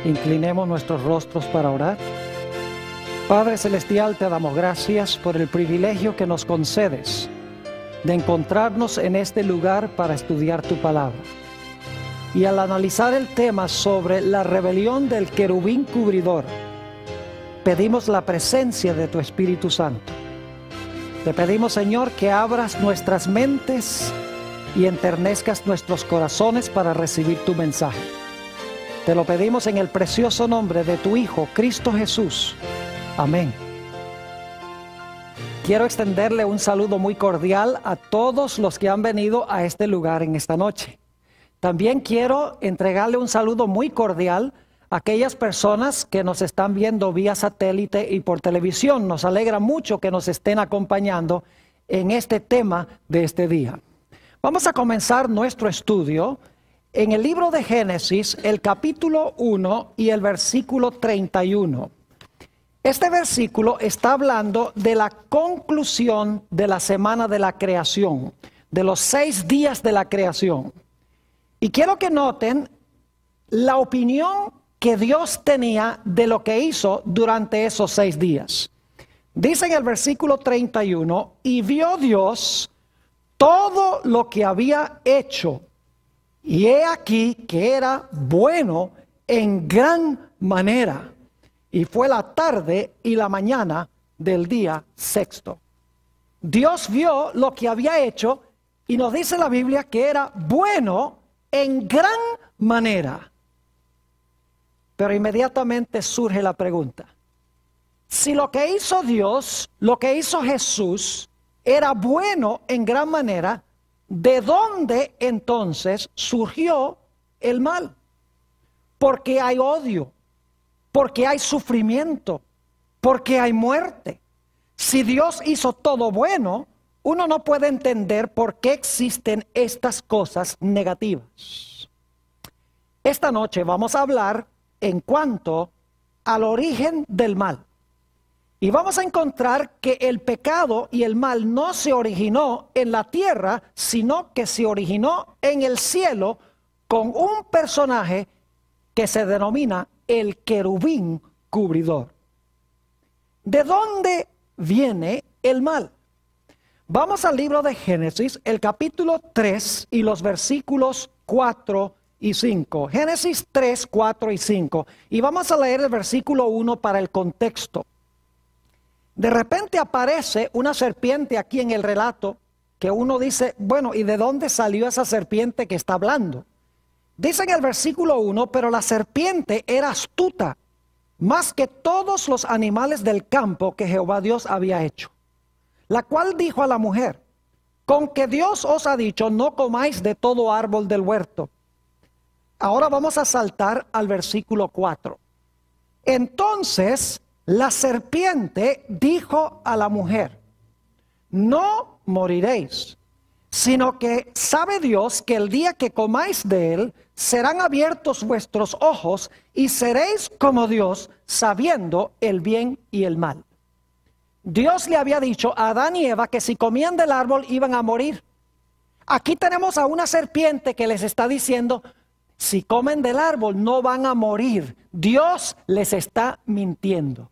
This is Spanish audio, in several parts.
Inclinemos nuestros rostros para orar. Padre Celestial, te damos gracias por el privilegio que nos concedes de encontrarnos en este lugar para estudiar tu palabra. Y al analizar el tema sobre la rebelión del querubín cubridor, pedimos la presencia de tu Espíritu Santo. Te pedimos, Señor, que abras nuestras mentes y enternezcas nuestros corazones para recibir tu mensaje. Te lo pedimos en el precioso nombre de tu Hijo, Cristo Jesús. Amén. Quiero extenderle un saludo muy cordial a todos los que han venido a este lugar en esta noche. También quiero entregarle un saludo muy cordial a aquellas personas que nos están viendo vía satélite y por televisión. Nos alegra mucho que nos estén acompañando en este tema de este día. Vamos a comenzar nuestro estudio en el libro de Génesis, el capítulo 1 y el versículo 31. Este versículo está hablando de la conclusión de la semana de la creación, de los 6 días de la creación. Y quiero que noten la opinión que Dios tenía de lo que hizo durante esos 6 días. Dice en el versículo 31, y vio Dios todo lo que había hecho, y he aquí que era bueno en gran manera. Y fue la tarde y la mañana del día sexto. Dios vio lo que había hecho y nos dice la Biblia que era bueno en gran manera. Pero inmediatamente surge la pregunta. Si lo que hizo Dios, lo que hizo Jesús, era bueno en gran manera, ¿de dónde entonces surgió el mal? Porque hay odio, porque hay sufrimiento, porque hay muerte. Si Dios hizo todo bueno, uno no puede entender por qué existen estas cosas negativas. Esta noche vamos a hablar en cuanto al origen del mal. Y vamos a encontrar que el pecado y el mal no se originó en la tierra, sino que se originó en el cielo con un personaje que se denomina el querubín cubridor. ¿De dónde viene el mal? Vamos al libro de Génesis, el capítulo 3 y los versículos 4 y 5. Génesis 3, 4 y 5. Y vamos a leer el versículo 1 para el contexto. De repente aparece una serpiente aquí en el relato que uno dice, bueno, ¿y de dónde salió esa serpiente que está hablando? Dice en el versículo 1, pero la serpiente era astuta, más que todos los animales del campo que Jehová Dios había hecho. La cual dijo a la mujer, con que Dios os ha dicho, no comáis de todo árbol del huerto. Ahora vamos a saltar al versículo 4. Entonces la serpiente dijo a la mujer, no moriréis, sino que sabe Dios que el día que comáis de él, serán abiertos vuestros ojos y seréis como Dios, sabiendo el bien y el mal. Dios le había dicho a Adán y Eva que si comían del árbol iban a morir. Aquí tenemos a una serpiente que les está diciendo, si comen del árbol no van a morir. Dios les está mintiendo.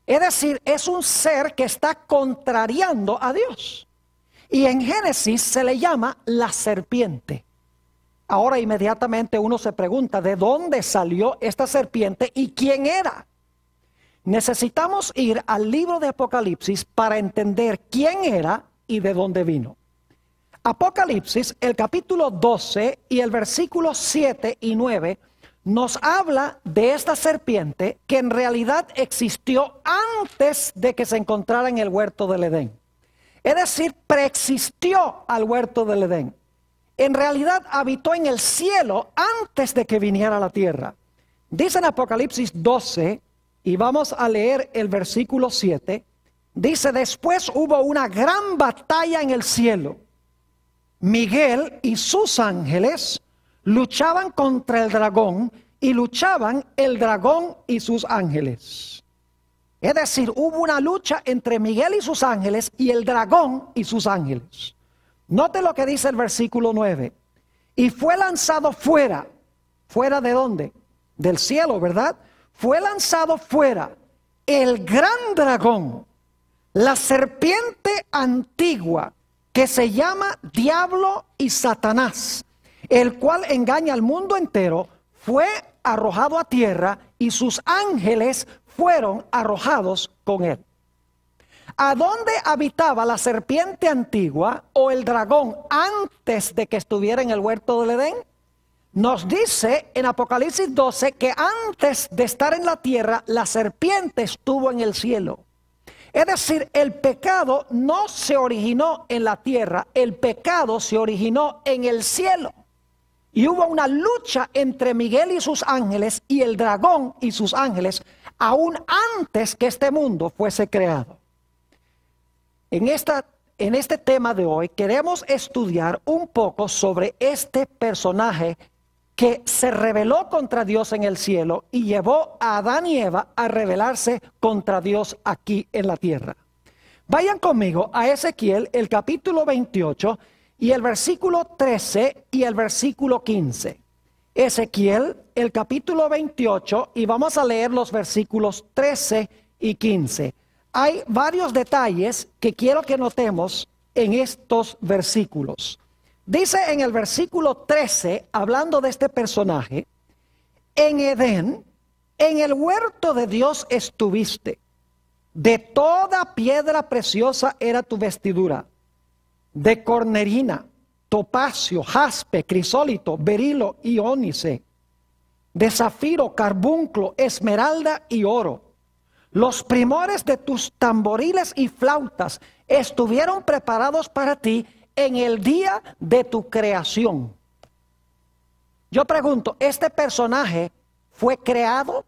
Es decir, es un ser que está contrariando a Dios. Y en Génesis se le llama la serpiente. Ahora inmediatamente uno se pregunta, ¿de dónde salió esta serpiente y quién era? Necesitamos ir al libro de Apocalipsis para entender quién era y de dónde vino. Apocalipsis, el capítulo 12 y el versículo 7 y 9, nos habla de esta serpiente que en realidad existió antes de que se encontrara en el huerto del Edén. Es decir, preexistió al huerto del Edén. En realidad habitó en el cielo antes de que viniera a la tierra. Dice en Apocalipsis 12, y vamos a leer el versículo 7, dice, después hubo una gran batalla en el cielo. Miguel y sus ángeles luchaban contra el dragón y luchaban el dragón y sus ángeles. Es decir, hubo una lucha entre Miguel y sus ángeles y el dragón y sus ángeles. Note lo que dice el versículo 9. Y fue lanzado fuera. ¿Fuera de dónde? del cielo, ¿verdad? Fue lanzado fuera el gran dragón, la serpiente antigua, que se llama Diablo y Satanás, el cual engaña al mundo entero. Fue arrojado a tierra y sus ángeles fueron arrojados con él. ¿A dónde habitaba la serpiente antigua o el dragón antes de que estuviera en el huerto del Edén? Nos dice en Apocalipsis 12 que antes de estar en la tierra, la serpiente estuvo en el cielo. Es decir, el pecado no se originó en la tierra, el pecado se originó en el cielo. Y hubo una lucha entre Miguel y sus ángeles y el dragón y sus ángeles, aún antes que este mundo fuese creado. En este tema de hoy queremos estudiar un poco sobre este personaje que se rebeló contra Dios en el cielo y llevó a Adán y Eva a rebelarse contra Dios aquí en la tierra. Vayan conmigo a Ezequiel, el capítulo 28 y el versículo 13 y el versículo 15. Ezequiel, el capítulo 28, y vamos a leer los versículos 13 y 15. Hay varios detalles que quiero que notemos en estos versículos. Dice en el versículo 13, hablando de este personaje: en Edén, en el huerto de Dios estuviste. De toda piedra preciosa era tu vestidura, de cornerina, topacio, jaspe, crisólito, berilo y ónice, de zafiro, carbunclo, esmeralda y oro. Los primores de tus tamboriles y flautas estuvieron preparados para ti en el día de tu creación. Yo pregunto, ¿este personaje fue creado?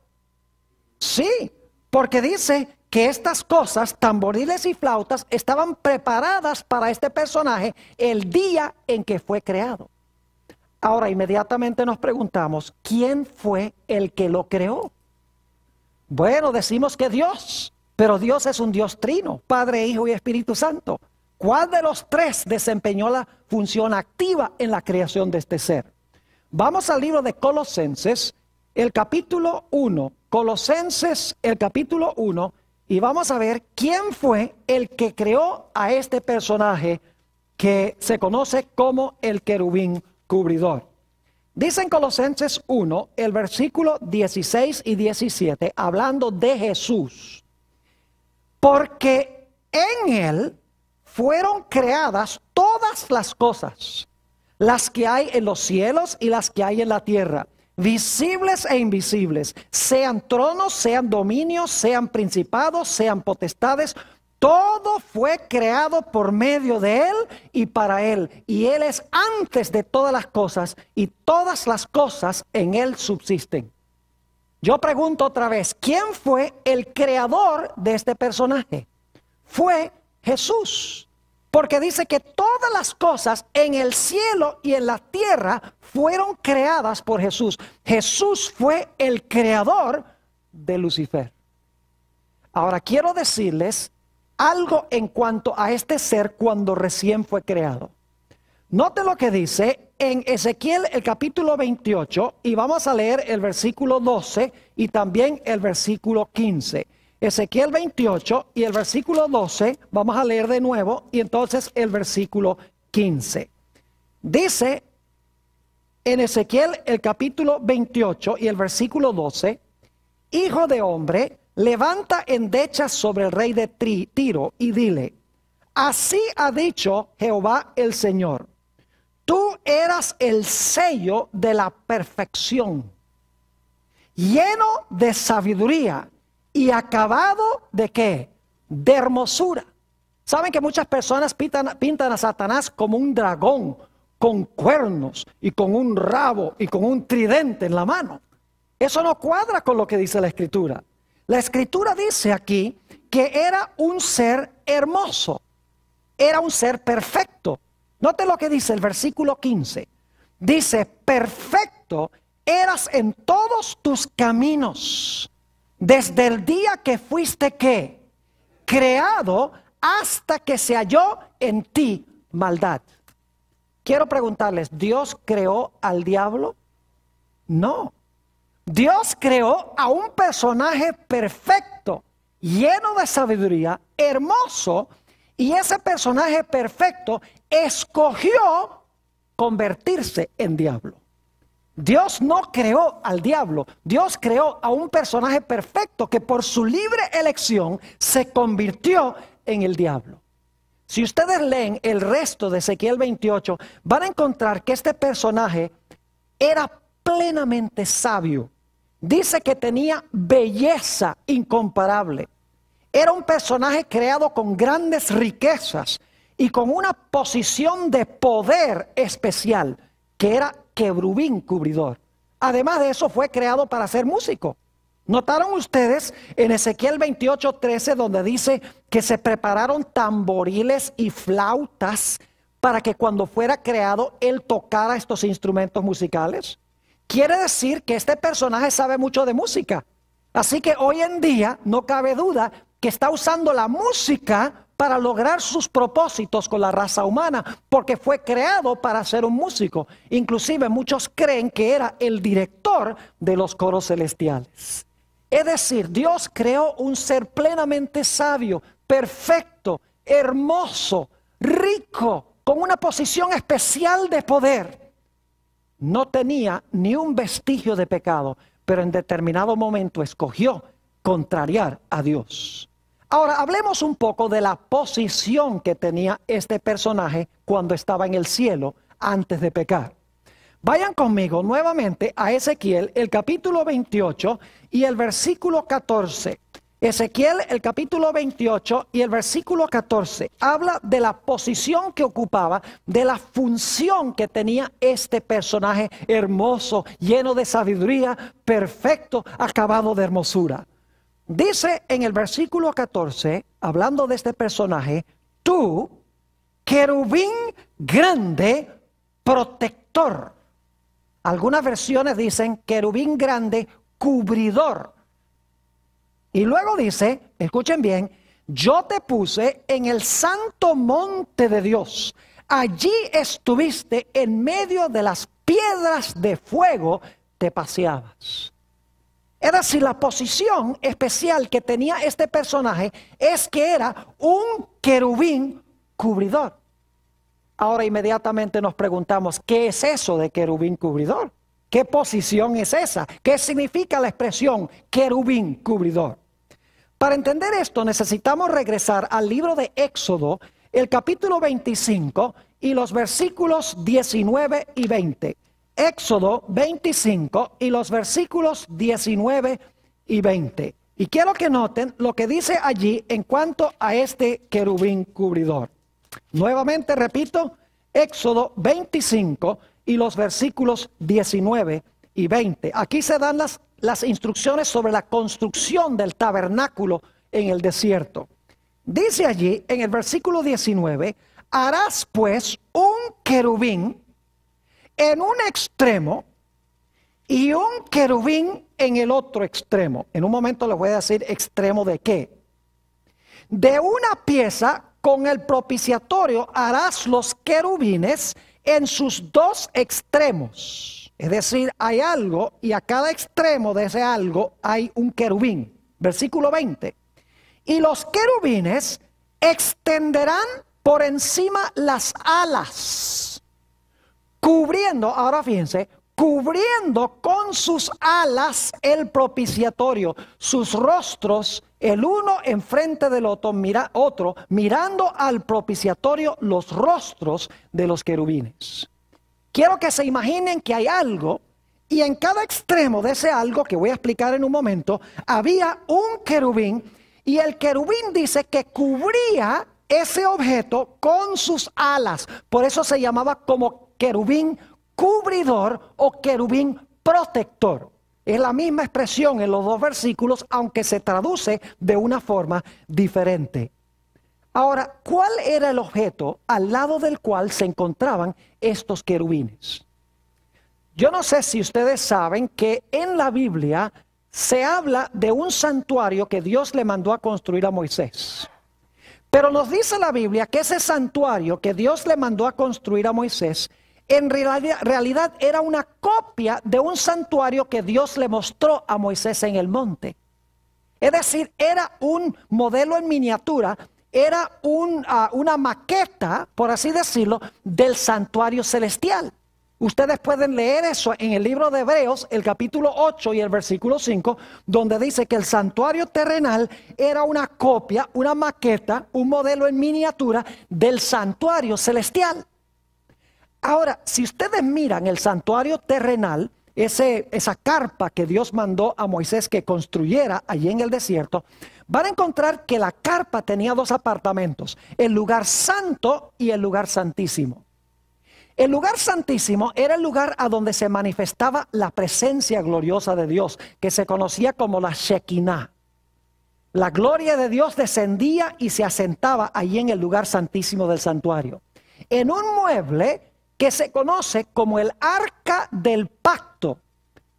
Sí, porque dice que estas cosas, tamboriles y flautas, estaban preparadas para este personaje el día en que fue creado. Ahora inmediatamente nos preguntamos, ¿quién fue el que lo creó? Bueno, decimos que Dios, pero Dios es un Dios trino, Padre, Hijo y Espíritu Santo. ¿Cuál de los tres desempeñó la función activa en la creación de este ser? Vamos al libro de Colosenses, el capítulo 1, Colosenses, el capítulo 1, y vamos a ver quién fue el que creó a este personaje que se conoce como el querubín cubridor. Dice en Colosenses 1, el versículo 16 y 17, hablando de Jesús: porque en él fueron creadas todas las cosas, las que hay en los cielos y las que hay en la tierra, visibles e invisibles, sean tronos, sean dominios, sean principados, sean potestades. Todo fue creado por medio de él y para él, y él es antes de todas las cosas, y todas las cosas en él subsisten. Yo pregunto otra vez, ¿quién fue el creador de este personaje? Fue Jesús, porque dice que todas las cosas en el cielo y en la tierra fueron creadas por Jesús. Jesús fue el creador de Lucifer. Ahora quiero decirles algo en cuanto a este ser cuando recién fue creado. Note lo que dice en Ezequiel el capítulo 28 y vamos a leer el versículo 12 y también el versículo 15. Ezequiel 28 y el versículo 12, vamos a leer de nuevo, y entonces el versículo 15. Dice en Ezequiel el capítulo 28 y el versículo 12: hijo de hombre, levanta endechas sobre el rey de Tiro y dile: así ha dicho Jehová el Señor, tú eras el sello de la perfección, lleno de sabiduría y acabado de ¿qué? De hermosura. Saben que muchas personas pintan a Satanás como un dragón con cuernos y con un rabo y con un tridente en la mano. Eso no cuadra con lo que dice la Escritura. La Escritura dice aquí que era un ser hermoso, era un ser perfecto. Note lo que dice el versículo 15. Dice: perfecto eras en todos tus caminos, desde el día que fuiste ¿qué? Creado, hasta que se halló en ti maldad. Quiero preguntarles, ¿Dios creó al diablo? No. Dios creó a un personaje perfecto, lleno de sabiduría, hermoso, y ese personaje perfecto escogió convertirse en diablo. Dios no creó al diablo, Dios creó a un personaje perfecto que por su libre elección se convirtió en el diablo. Si ustedes leen el resto de Ezequiel 28, van a encontrar que este personaje era plenamente sabio. Dice que tenía belleza incomparable. Era un personaje creado con grandes riquezas y con una posición de poder especial, que era querubín cubridor. Además de eso, fue creado para ser músico. ¿Notaron ustedes en Ezequiel 28:13 donde dice que se prepararon tamboriles y flautas para que cuando fuera creado él tocara estos instrumentos musicales? Quiere decir que este personaje sabe mucho de música. Así que hoy en día no cabe duda que está usando la música para lograr sus propósitos con la raza humana, porque fue creado para ser un músico. Inclusive muchos creen que era el director de los coros celestiales. Es decir, Dios creó un ser plenamente sabio, perfecto, hermoso, rico, con una posición especial de poder. No tenía ni un vestigio de pecado, pero en determinado momento escogió contrariar a Dios. Ahora, hablemos un poco de la posición que tenía este personaje cuando estaba en el cielo antes de pecar. Vayan conmigo nuevamente a Ezequiel, el capítulo 28 y el versículo 14. Ezequiel, el capítulo 28 y el versículo 14, habla de la posición que ocupaba, de la función que tenía este personaje hermoso, lleno de sabiduría, perfecto, acabado de hermosura. Dice en el versículo 14, hablando de este personaje, tú, querubín grande, protector. Algunas versiones dicen querubín grande, cubridor. Y luego dice, escuchen bien, yo te puse en el santo monte de Dios. Allí estuviste en medio de las piedras de fuego, te paseabas. Es decir, la posición especial que tenía este personaje es que era un querubín cubridor. Ahora inmediatamente nos preguntamos, ¿qué es eso de querubín cubridor? ¿Qué posición es esa? ¿Qué significa la expresión querubín cubridor? Para entender esto necesitamos regresar al libro de Éxodo, el capítulo 25 y los versículos 19 y 20. Éxodo 25 y los versículos 19 y 20. Y quiero que noten lo que dice allí en cuanto a este querubín cubridor. Nuevamente repito, Éxodo 25 y los versículos 19 y 20. Aquí se dan las instrucciones sobre la construcción del tabernáculo en el desierto. Dice allí en el versículo 19, harás pues un querubín en un extremo y un querubín en el otro extremo. En un momento les voy a decir extremo de qué. De una pieza con el propiciatorio harás los querubines en sus dos extremos. Es decir, hay algo y a cada extremo de ese algo hay un querubín. Versículo 20. Y los querubines extenderán por encima las alas, cubriendo, ahora fíjense, cubriendo con sus alas el propiciatorio, sus rostros, el uno enfrente del otro, mirando al propiciatorio los rostros de los querubines. Quiero que se imaginen que hay algo y en cada extremo de ese algo, que voy a explicar en un momento, había un querubín y el querubín dice que cubría ese objeto con sus alas. Por eso se llamaba como querubín cubridor o querubín protector. Es la misma expresión en los dos versículos, aunque se traduce de una forma diferente. Ahora, ¿cuál era el objeto al lado del cual se encontraban estos querubines? Yo no sé si ustedes saben que en la Biblia se habla de un santuario que Dios le mandó a construir a Moisés. Pero nos dice la Biblia que ese santuario que Dios le mandó a construir a Moisés en realidad era una copia de un santuario que Dios le mostró a Moisés en el monte. Es decir, era un modelo en miniatura, era una maqueta, por así decirlo, del santuario celestial. Ustedes pueden leer eso en el libro de Hebreos, el capítulo 8 y el versículo 5, donde dice que el santuario terrenal era una copia, una maqueta, un modelo en miniatura del santuario celestial. Ahora, si ustedes miran el santuario terrenal, esa carpa que Dios mandó a Moisés que construyera allí en el desierto, van a encontrar que la carpa tenía dos apartamentos, el lugar santo y el lugar santísimo. El lugar santísimo era el lugar a donde se manifestaba la presencia gloriosa de Dios, que se conocía como la Shekinah. La gloria de Dios descendía y se asentaba allí en el lugar santísimo del santuario, en un mueble que se conoce como el arca del pacto.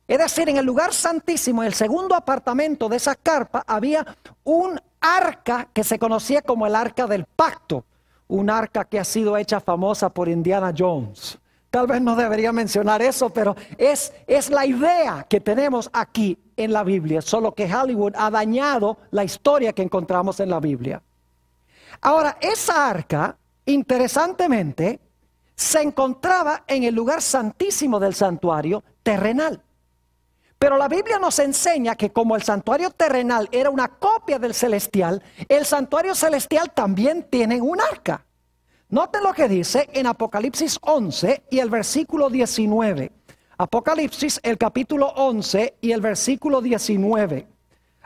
Es decir, en el lugar santísimo, en el segundo apartamento de esa carpa, había un arca que se conocía como el arca del pacto. Un arca que ha sido hecha famosa por Indiana Jones. Tal vez no debería mencionar eso, pero es la idea que tenemos aquí en la Biblia. Solo que Hollywood ha dañado la historia que encontramos en la Biblia. Ahora, esa arca, interesantemente, se encontraba en el lugar santísimo del santuario terrenal. Pero la Biblia nos enseña que como el santuario terrenal era una copia del celestial, el santuario celestial también tiene un arca. Noten lo que dice en Apocalipsis 11 y el versículo 19. Apocalipsis, el capítulo 11 y el versículo 19.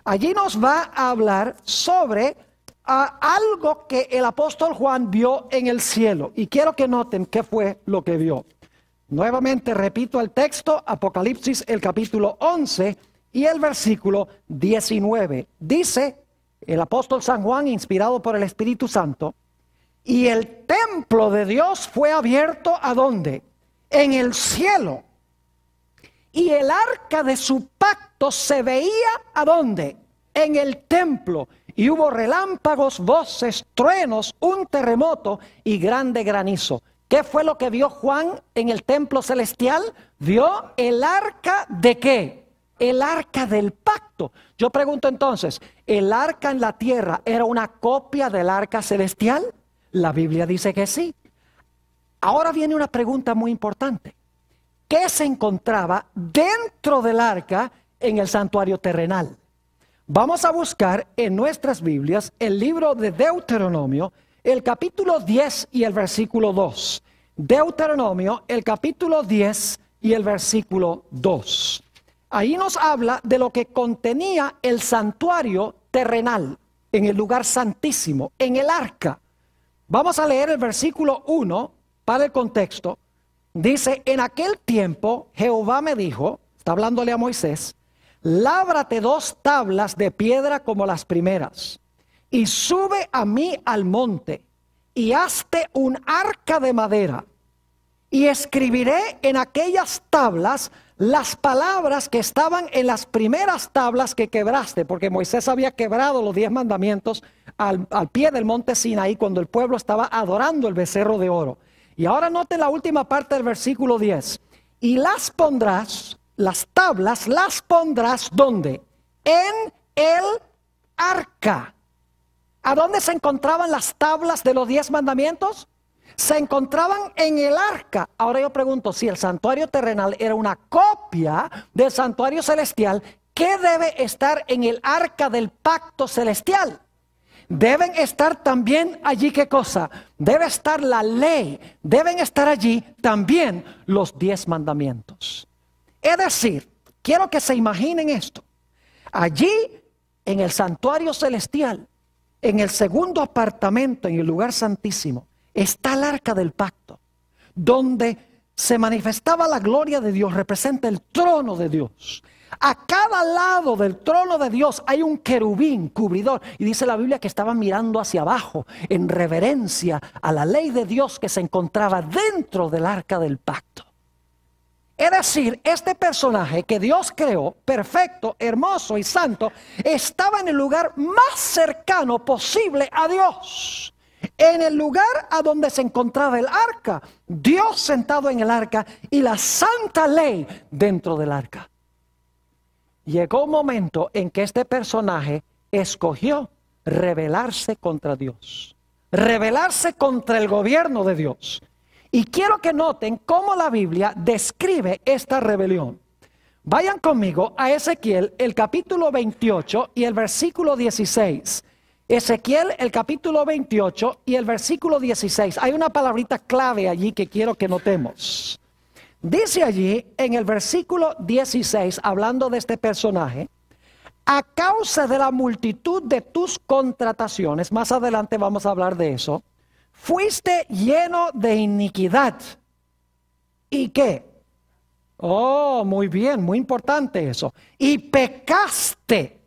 Allí nos va a hablar sobre algo que el apóstol Juan vio en el cielo. Y quiero que noten qué fue lo que vio. Nuevamente repito el texto, Apocalipsis el capítulo 11 y el versículo 19. Dice el apóstol San Juan, inspirado por el Espíritu Santo, y el templo de Dios fue abierto ¿a dónde? En el cielo. Y el arca de su pacto se veía ¿a dónde? En el templo. Y hubo relámpagos, voces, truenos, un terremoto y grande granizo. ¿Qué fue lo que vio Juan en el templo celestial? Vio el arca ¿de qué? El arca del pacto. Yo pregunto entonces, ¿el arca en la tierra era una copia del arca celestial? La Biblia dice que sí. Ahora viene una pregunta muy importante. ¿Qué se encontraba dentro del arca en el santuario terrenal? Vamos a buscar en nuestras Biblias el libro de Deuteronomio, el capítulo 10 y el versículo 2. Deuteronomio, el capítulo 10 y el versículo 2. Ahí nos habla de lo que contenía el santuario terrenal, en el lugar santísimo, en el arca. Vamos a leer el versículo 1 para el contexto. Dice, en aquel tiempo Jehová me dijo, está hablándole a Moisés, lábrate 2 tablas de piedra como las primeras, y sube a mí al monte, y hazte un arca de madera, y escribiré en aquellas tablas las palabras que estaban en las primeras tablas que quebraste, porque Moisés había quebrado los 10 mandamientos al pie del monte Sinaí cuando el pueblo estaba adorando el becerro de oro. Y ahora noten la última parte del versículo 10. Y las pondrás, las tablas las pondrás, ¿dónde? En el arca. ¿A dónde se encontraban las tablas de los 10 mandamientos? Se encontraban en el arca. Ahora yo pregunto, si el santuario terrenal era una copia del santuario celestial, ¿qué debe estar en el arca del pacto celestial? Deben estar también allí, ¿qué cosa? Debe estar la ley, deben estar allí también los 10 mandamientos. Es decir, quiero que se imaginen esto. Allí, en el santuario celestial, en el segundo apartamento, en el lugar santísimo, está el arca del pacto, donde se manifestaba la gloria de Dios, representa el trono de Dios. A cada lado del trono de Dios hay un querubín cubridor. Y dice la Biblia que estaban mirando hacia abajo en reverencia a la ley de Dios que se encontraba dentro del arca del pacto. Es decir, este personaje que Dios creó, perfecto, hermoso y santo, estaba en el lugar más cercano posible a Dios. en el lugar a donde se encontraba el arca, Dios sentado en el arca y la santa ley dentro del arca. Llegó un momento en que este personaje escogió rebelarse contra Dios, rebelarse contra el gobierno de Dios. Y quiero que noten cómo la Biblia describe esta rebelión. Vayan conmigo a Ezequiel, el capítulo 28 y el versículo 16. Ezequiel, el capítulo 28 y el versículo 16. Hay una palabrita clave allí que quiero que notemos. Dice allí en el versículo 16, hablando de este personaje: a causa de la multitud de tus contrataciones, más adelante vamos a hablar de eso, fuiste lleno de iniquidad. ¿Y qué? Oh, muy bien, muy importante eso. Y pecaste,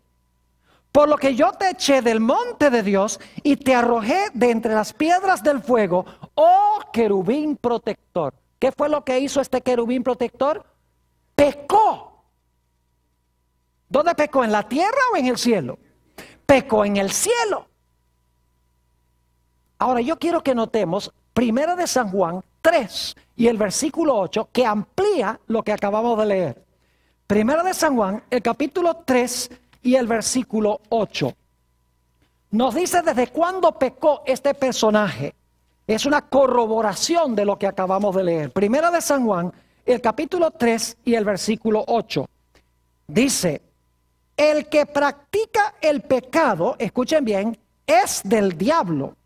por lo que yo te eché del monte de Dios y te arrojé de entre las piedras del fuego, oh querubín protector. ¿Qué fue lo que hizo este querubín protector? Pecó. ¿Dónde pecó? ¿En la tierra o en el cielo? Pecó en el cielo. Ahora yo quiero que notemos Primera de San Juan 3 y el versículo 8, que amplía lo que acabamos de leer. Primera de San Juan, el capítulo 3 y el versículo 8. Nos dice desde cuándo pecó este personaje. Es una corroboración de lo que acabamos de leer. Primera de San Juan, el capítulo 3 y el versículo 8. Dice: el que practica el pecado, escuchen bien, es del diablo,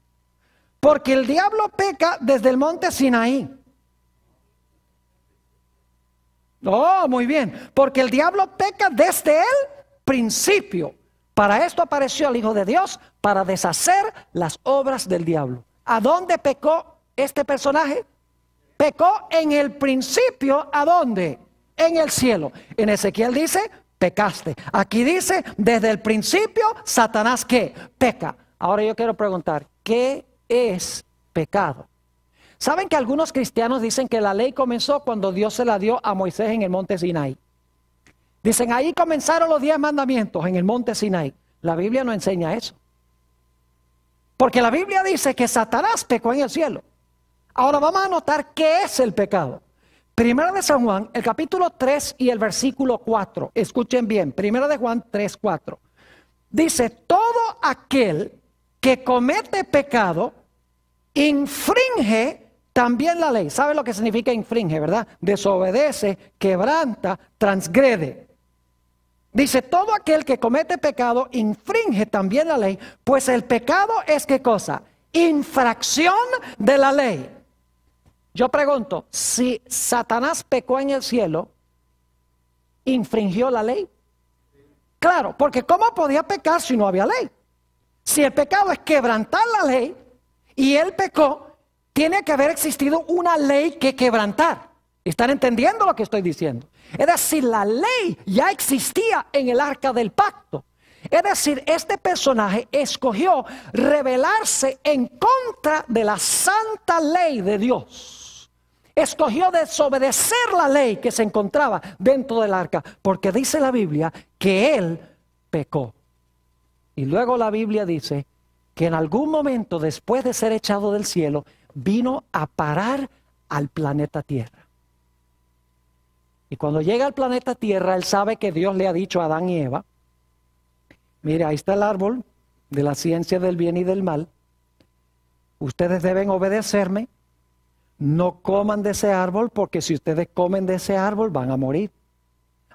porque el diablo peca desde el monte Sinaí. Oh, muy bien, porque el diablo peca desde el principio. Para esto apareció el Hijo de Dios, para deshacer las obras del diablo. ¿A dónde pecó este personaje? Pecó en el principio. ¿A dónde? En el cielo. En Ezequiel dice: pecaste. Aquí dice: desde el principio, Satanás, ¿qué? Peca. Ahora yo quiero preguntar, ¿qué es pecado? ¿Saben que algunos cristianos dicen que la ley comenzó cuando Dios se la dio a Moisés en el monte Sinaí? Dicen, ahí comenzaron los 10 mandamientos en el monte Sinaí. La Biblia no enseña eso. Porque la Biblia dice que Satanás pecó en el cielo. Ahora vamos a notar qué es el pecado. Primera de San Juan, el capítulo 3 y el versículo 4. Escuchen bien, Primera de Juan 3, 4. Dice: todo aquel que comete pecado infringe también la ley. ¿Sabe lo que significa infringe, verdad? Desobedece, quebranta, transgrede. Dice: todo aquel que comete pecado infringe también la ley, pues el pecado es ¿qué cosa? Infracción de la ley. Yo pregunto, si Satanás pecó en el cielo, ¿infringió la ley? Claro, porque ¿cómo podía pecar si no había ley? Si el pecado es quebrantar la ley y él pecó, tiene que haber existido una ley que quebrantar. ¿Están entendiendo lo que estoy diciendo? Es decir, la ley ya existía en el arca del pacto. Es decir, este personaje escogió rebelarse en contra de la santa ley de Dios. Escogió desobedecer la ley que se encontraba dentro del arca, porque dice la Biblia que él pecó. Y luego la Biblia dice que en algún momento después de ser echado del cielo, vino a parar al planeta Tierra. Y cuando llega al planeta Tierra, él sabe que Dios le ha dicho a Adán y Eva: mire, ahí está el árbol de la ciencia del bien y del mal. Ustedes deben obedecerme. No coman de ese árbol, porque si ustedes comen de ese árbol van a morir.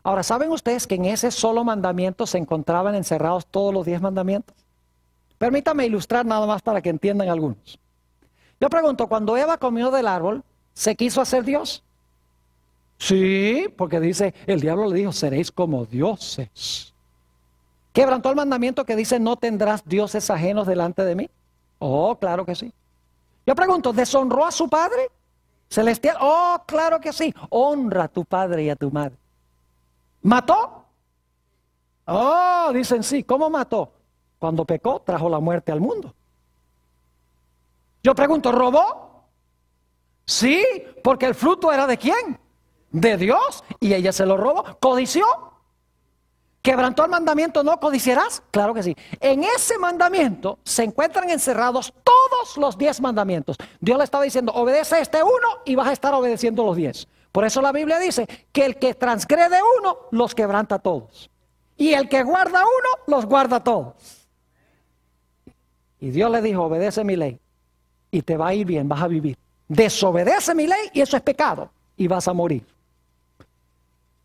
Ahora, ¿saben ustedes que en ese solo mandamiento se encontraban encerrados todos los 10 mandamientos? Permítame ilustrar nada más para que entiendan algunos. Yo pregunto, cuando Eva comió del árbol, ¿se quiso hacer Dios? Sí, porque dice, el diablo le dijo: seréis como dioses. ¿Quebrantó el mandamiento que dice: no tendrás dioses ajenos delante de mí? Oh, claro que sí. Yo pregunto, ¿deshonró a su padre celestial? Oh, claro que sí. Honra a tu padre y a tu madre. ¿Mató? Oh, dicen sí. ¿Cómo mató? Cuando pecó, trajo la muerte al mundo. Yo pregunto, ¿robó? Sí, porque el fruto era ¿de quién? De Dios, y ella se lo robó. ¿Codició? ¿Quebrantó el mandamiento no codiciarás? Claro que sí. En ese mandamiento se encuentran encerrados todos los 10 mandamientos. Dios le estaba diciendo, obedece este uno y vas a estar obedeciendo los 10. Por eso la Biblia dice que el que transgrede uno, los quebranta todos. Y el que guarda uno, los guarda todos. Y Dios le dijo, obedece mi ley y te va a ir bien, vas a vivir. Desobedece mi ley y eso es pecado y vas a morir.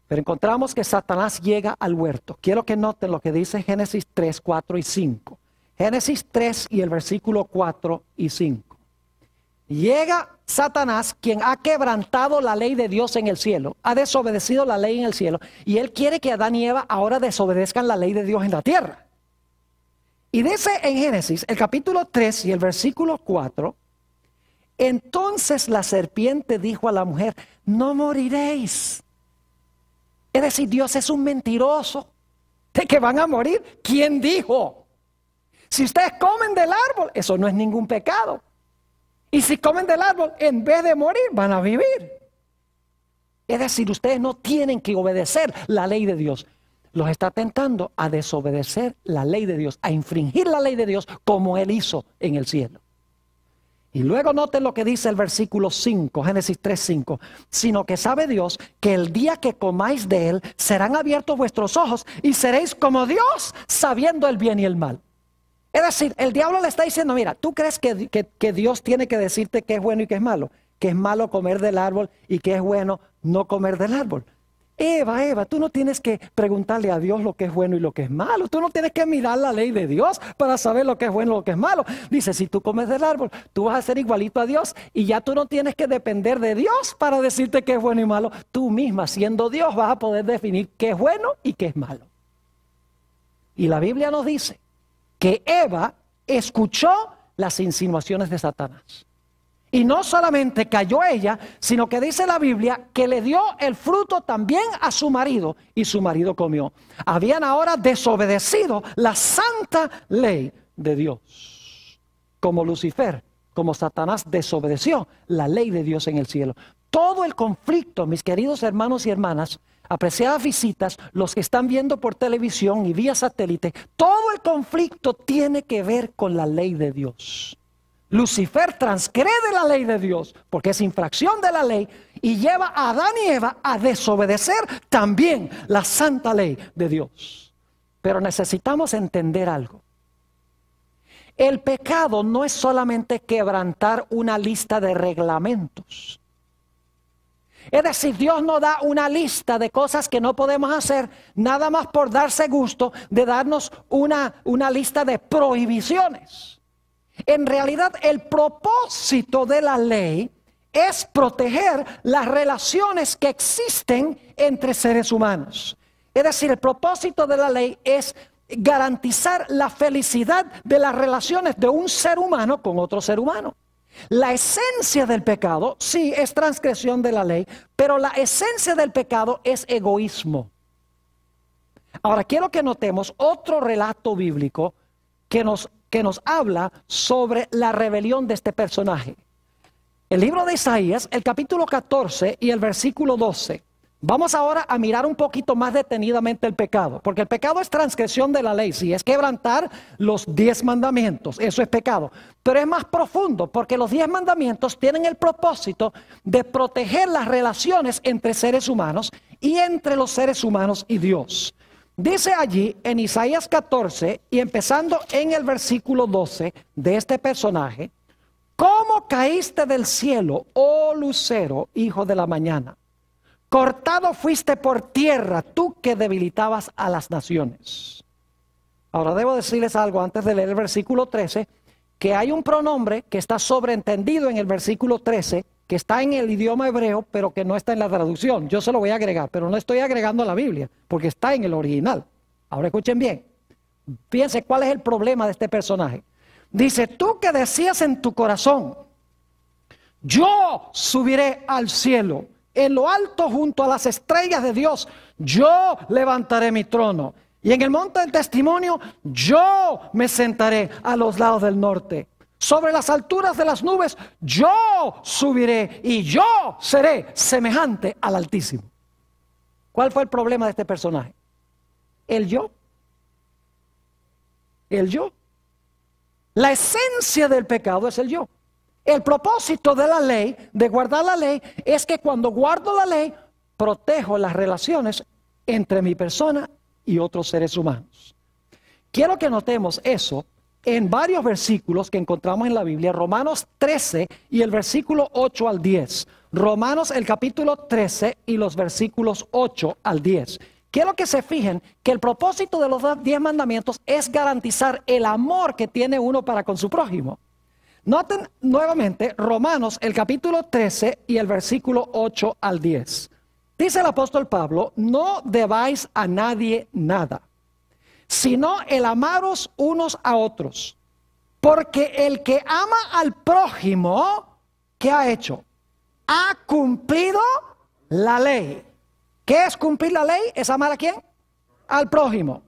Pero encontramos que Satanás llega al huerto. Quiero que noten lo que dice Génesis 3, 4 y 5. Génesis 3 y el versículo 4 y 5. Llega Satanás, quien ha quebrantado la ley de Dios en el cielo, ha desobedecido la ley en el cielo, y él quiere que Adán y Eva ahora desobedezcan la ley de Dios en la tierra. Y dice en Génesis, el capítulo 3 y el versículo 4, entonces la serpiente dijo a la mujer, no moriréis. Es decir, Dios es un mentiroso de que van a morir. ¿Quién dijo? Si ustedes comen del árbol, eso no es ningún pecado. Y si comen del árbol, en vez de morir, van a vivir. Es decir, ustedes no tienen que obedecer la ley de Dios. Los está tentando a desobedecer la ley de Dios, a infringir la ley de Dios como Él hizo en el cielo. Y luego noten lo que dice el versículo 5, Génesis 3, 5. Sino que sabe Dios que el día que comáis de él, serán abiertos vuestros ojos y seréis como Dios, sabiendo el bien y el mal. Es decir, el diablo le está diciendo, mira, ¿tú crees que Dios tiene que decirte qué es bueno y qué es malo? Que es malo comer del árbol y que es bueno no comer del árbol. Eva, tú no tienes que preguntarle a Dios lo que es bueno y lo que es malo. Tú no tienes que mirar la ley de Dios para saber lo que es bueno y lo que es malo. Dice, si tú comes del árbol, tú vas a ser igualito a Dios y ya tú no tienes que depender de Dios para decirte qué es bueno y malo. Tú misma, siendo Dios, vas a poder definir qué es bueno y qué es malo. Y la Biblia nos dice que Eva escuchó las insinuaciones de Satanás. Y no solamente cayó ella, sino que dice la Biblia que le dio el fruto también a su marido y su marido comió. Habían ahora desobedecido la santa ley de Dios. Como Lucifer, como Satanás desobedeció la ley de Dios en el cielo. Todo el conflicto, mis queridos hermanos y hermanas, apreciadas visitas, los que están viendo por televisión y vía satélite, todo el conflicto tiene que ver con la ley de Dios. Lucifer transgrede la ley de Dios porque es infracción de la ley y lleva a Adán y Eva a desobedecer también la santa ley de Dios. Pero necesitamos entender algo. El pecado no es solamente quebrantar una lista de reglamentos. Es decir, Dios no da una lista de cosas que no podemos hacer nada más por darse gusto de darnos una lista de prohibiciones. En realidad, el propósito de la ley es proteger las relaciones que existen entre seres humanos. Es decir, el propósito de la ley es garantizar la felicidad de las relaciones de un ser humano con otro ser humano. La esencia del pecado, sí, es transgresión de la ley, pero la esencia del pecado es egoísmo. Ahora, quiero que notemos otro relato bíblico que nos habla sobre la rebelión de este personaje. El libro de Isaías, el capítulo 14 y el versículo 12. Vamos ahora a mirar un poquito más detenidamente el pecado, porque el pecado es transgresión de la ley, sí, es quebrantar los 10 mandamientos, eso es pecado, pero es más profundo, porque los 10 mandamientos tienen el propósito de proteger las relaciones entre seres humanos y entre los seres humanos y Dios. Dice allí en Isaías 14 y empezando en el versículo 12 de este personaje, ¿cómo caíste del cielo, oh lucero, hijo de la mañana? Cortado fuiste por tierra, tú que debilitabas a las naciones. Ahora debo decirles algo antes de leer el versículo 13, que hay un pronombre que está sobreentendido en el versículo 13, que está en el idioma hebreo, pero que no está en la traducción. Yo se lo voy a agregar, pero no estoy agregando a la Biblia, porque está en el original. Ahora escuchen bien. Fíjense cuál es el problema de este personaje. Dice, tú que decías en tu corazón, yo subiré al cielo, en lo alto junto a las estrellas de Dios, yo levantaré mi trono. Y en el monte del testimonio, yo me sentaré a los lados del norte. Sobre las alturas de las nubes, yo subiré y yo seré semejante al Altísimo. ¿Cuál fue el problema de este personaje? El yo. El yo. La esencia del pecado es el yo. El propósito de la ley, de guardar la ley, es que cuando guardo la ley, protejo las relaciones entre mi persona y otros seres humanos. Quiero que notemos eso en varios versículos que encontramos en la Biblia, Romanos 13 y el versículo 8 al 10. Romanos el capítulo 13 y los versículos 8 al 10. Quiero que se fijen que el propósito de los 10 mandamientos es garantizar el amor que tiene uno para con su prójimo. Noten nuevamente Romanos el capítulo 13 y el versículo 8 al 10. Dice el apóstol Pablo, no debáis a nadie nada, sino el amaros unos a otros. Porque el que ama al prójimo, ¿qué ha hecho? Ha cumplido la ley. ¿Qué es cumplir la ley? ¿Es amar a quién? Al prójimo.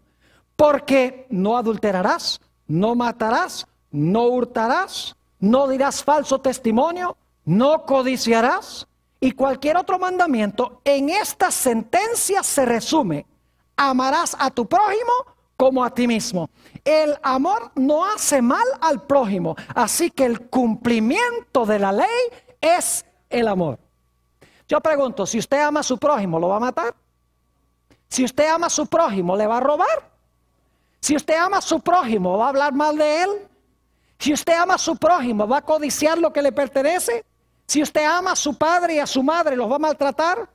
Porque no adulterarás, no matarás, no hurtarás, no dirás falso testimonio, no codiciarás. Y cualquier otro mandamiento en esta sentencia se resume: amarás a tu prójimo como a ti mismo. El amor no hace mal al prójimo, así que el cumplimiento de la ley es el amor. Yo pregunto, si usted ama a su prójimo, ¿lo va a matar? Si usted ama a su prójimo, ¿le va a robar? Si usted ama a su prójimo, ¿va a hablar mal de él? Si usted ama a su prójimo, ¿va a codiciar lo que le pertenece? Si usted ama a su padre y a su madre, ¿los va a maltratar?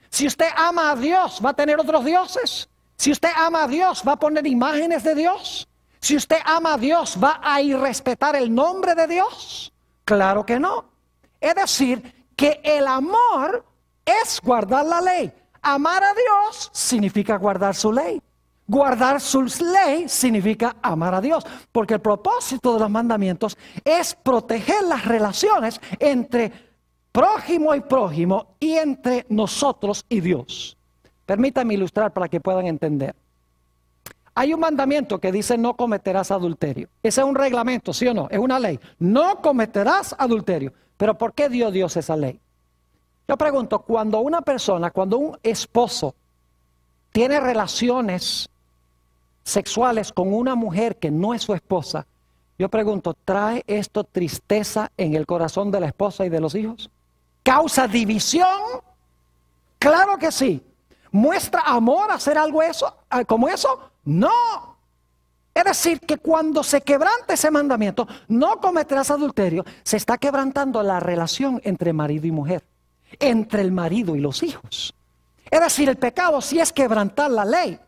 Si usted ama a Dios, ¿va a tener otros dioses? Si usted ama a Dios, ¿va a poner imágenes de Dios? Si usted ama a Dios, ¿va a irrespetar el nombre de Dios? Claro que no. Es decir, que el amor es guardar la ley. Amar a Dios significa guardar su ley. Guardar su ley significa amar a Dios, porque el propósito de los mandamientos es proteger las relaciones entre prójimo y prójimo y entre nosotros y Dios. Permítanme ilustrar para que puedan entender. Hay un mandamiento que dice no cometerás adulterio. Ese es un reglamento, ¿sí o no? Es una ley. No cometerás adulterio. Pero ¿por qué dio Dios esa ley? Yo pregunto, cuando una persona, cuando un esposo tiene relaciones sexuales con una mujer que no es su esposa, yo pregunto, ¿trae esto tristeza en el corazón de la esposa y de los hijos? ¿Causa división? Claro que sí. ¿Muestra amor hacer algo como eso? No. Es decir, que cuando se quebranta ese mandamiento, no cometerás adulterio, se está quebrantando la relación entre marido y mujer, entre el marido y los hijos. Es decir, el pecado sí es quebrantar la ley,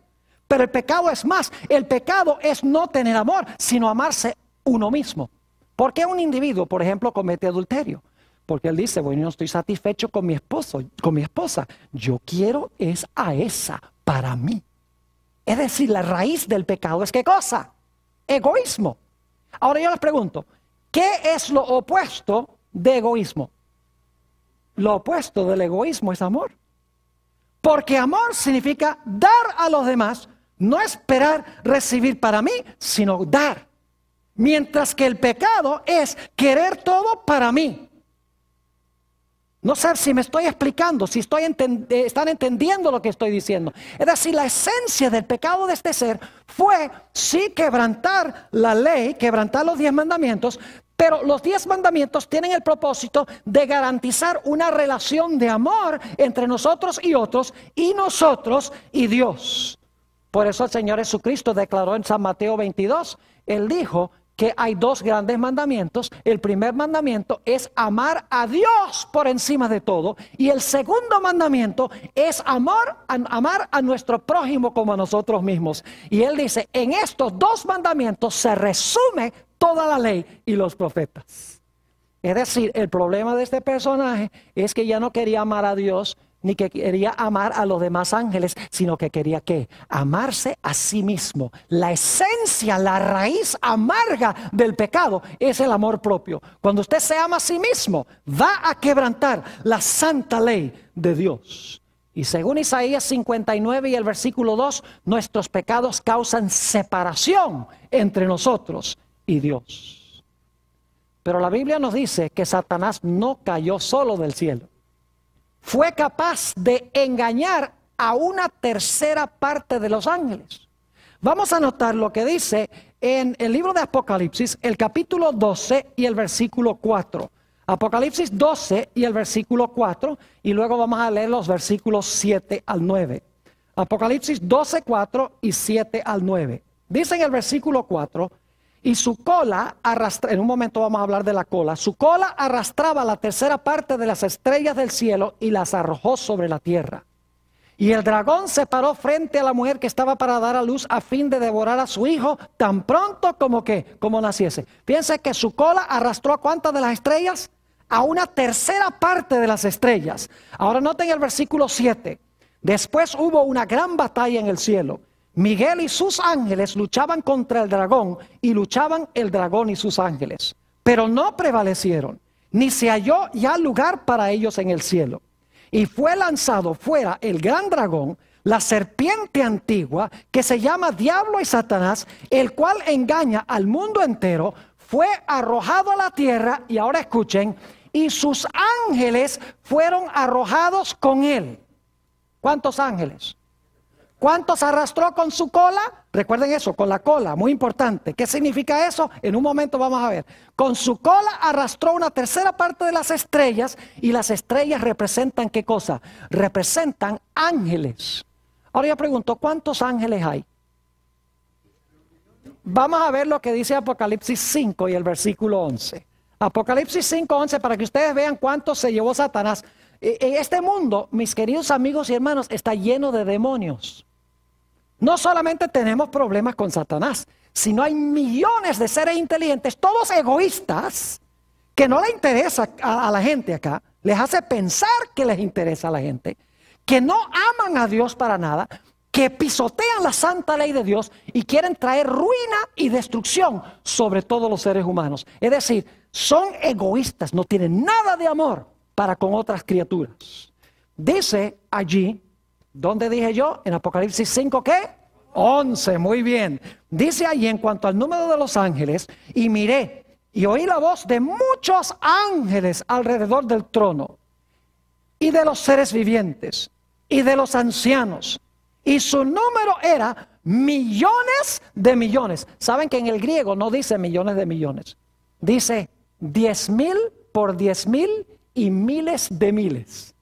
pero el pecado es más. El pecado es no tener amor, sino amarse uno mismo. ¿Por qué un individuo, por ejemplo, comete adulterio? Porque él dice, bueno, no estoy satisfecho con mi esposo, con mi esposa. Yo quiero es a esa para mí. Es decir, la raíz del pecado es ¿qué cosa? Egoísmo. Ahora yo les pregunto, ¿qué es lo opuesto de egoísmo? Lo opuesto del egoísmo es amor. Porque amor significa dar a los demás, no esperar recibir para mí, sino dar. Mientras que el pecado es querer todo para mí. No sé si me estoy explicando, si están entendiendo lo que estoy diciendo. Es decir, la esencia del pecado de este ser fue sí quebrantar la ley, quebrantar los 10 mandamientos, pero los 10 mandamientos tienen el propósito de garantizar una relación de amor entre nosotros y otros, y nosotros y Dios. Por eso el Señor Jesucristo declaró en San Mateo 22, Él dijo que hay 2 grandes mandamientos. El primer mandamiento es amar a Dios por encima de todo. Y el segundo mandamiento es amar a nuestro prójimo como a nosotros mismos. Y Él dice, en estos 2 mandamientos se resume toda la ley y los profetas. Es decir, el problema de este personaje es que ya no quería amar a Dios, ni que quería amar a los demás ángeles, sino que quería ¿qué? Amarse a sí mismo. La esencia, la raíz amarga del pecado es el amor propio. Cuando usted se ama a sí mismo, va a quebrantar la santa ley de Dios. Y según Isaías 59 y el versículo 2, nuestros pecados causan separación entre nosotros y Dios. Pero la Biblia nos dice que Satanás no cayó solo del cielo. Fue capaz de engañar a una tercera parte de los ángeles. Vamos a notar lo que dice en el libro de Apocalipsis, el capítulo 12 y el versículo 4. Apocalipsis 12 y el versículo 4, y luego vamos a leer los versículos 7 al 9. Apocalipsis 12, 4 y 7 al 9. Dice en el versículo 4, y su cola arrastraba, en un momento vamos a hablar de la cola, su cola arrastraba la tercera parte de las estrellas del cielo y las arrojó sobre la tierra. Y el dragón se paró frente a la mujer que estaba para dar a luz a fin de devorar a su hijo tan pronto como naciese. Piense que su cola arrastró a ¿cuántas de las estrellas? A una tercera parte de las estrellas. Ahora noten el versículo 7. Después hubo una gran batalla en el cielo. Miguel y sus ángeles luchaban contra el dragón, y luchaban el dragón y sus ángeles. Pero no prevalecieron, ni se halló ya lugar para ellos en el cielo. Y fue lanzado fuera el gran dragón, la serpiente antigua, que se llama Diablo y Satanás, el cual engaña al mundo entero. Fue arrojado a la tierra, y ahora escuchen, y sus ángeles fueron arrojados con él. ¿Cuántos ángeles? ¿Cuántos arrastró con su cola? Recuerden eso, con la cola, muy importante. ¿Qué significa eso? En un momento vamos a ver. Con su cola arrastró una tercera parte de las estrellas, y las estrellas representan ¿qué cosa? Representan ángeles. Ahora yo pregunto, ¿cuántos ángeles hay? Vamos a ver lo que dice Apocalipsis 5 y el versículo 11. Apocalipsis 5, 11, para que ustedes vean cuántos se llevó Satanás. En este mundo, mis queridos amigos y hermanos, está lleno de demonios. No solamente tenemos problemas con Satanás, sino hay millones de seres inteligentes, todos egoístas, que no le interesa a la gente acá, les hace pensar que les interesa a la gente, que no aman a Dios para nada, que pisotean la santa ley de Dios y quieren traer ruina y destrucción sobre todos los seres humanos. Es decir, son egoístas, no tienen nada de amor para con otras criaturas. Dice allí, ¿dónde dije yo? En Apocalipsis 5, ¿qué? 11, muy bien. Dice allí en cuanto al número de los ángeles, y miré y oí la voz de muchos ángeles alrededor del trono, y de los seres vivientes, y de los ancianos, y su número era millones de millones. ¿Saben que en el griego no dice millones de millones? Dice 10,000 por 10,000 y miles de miles.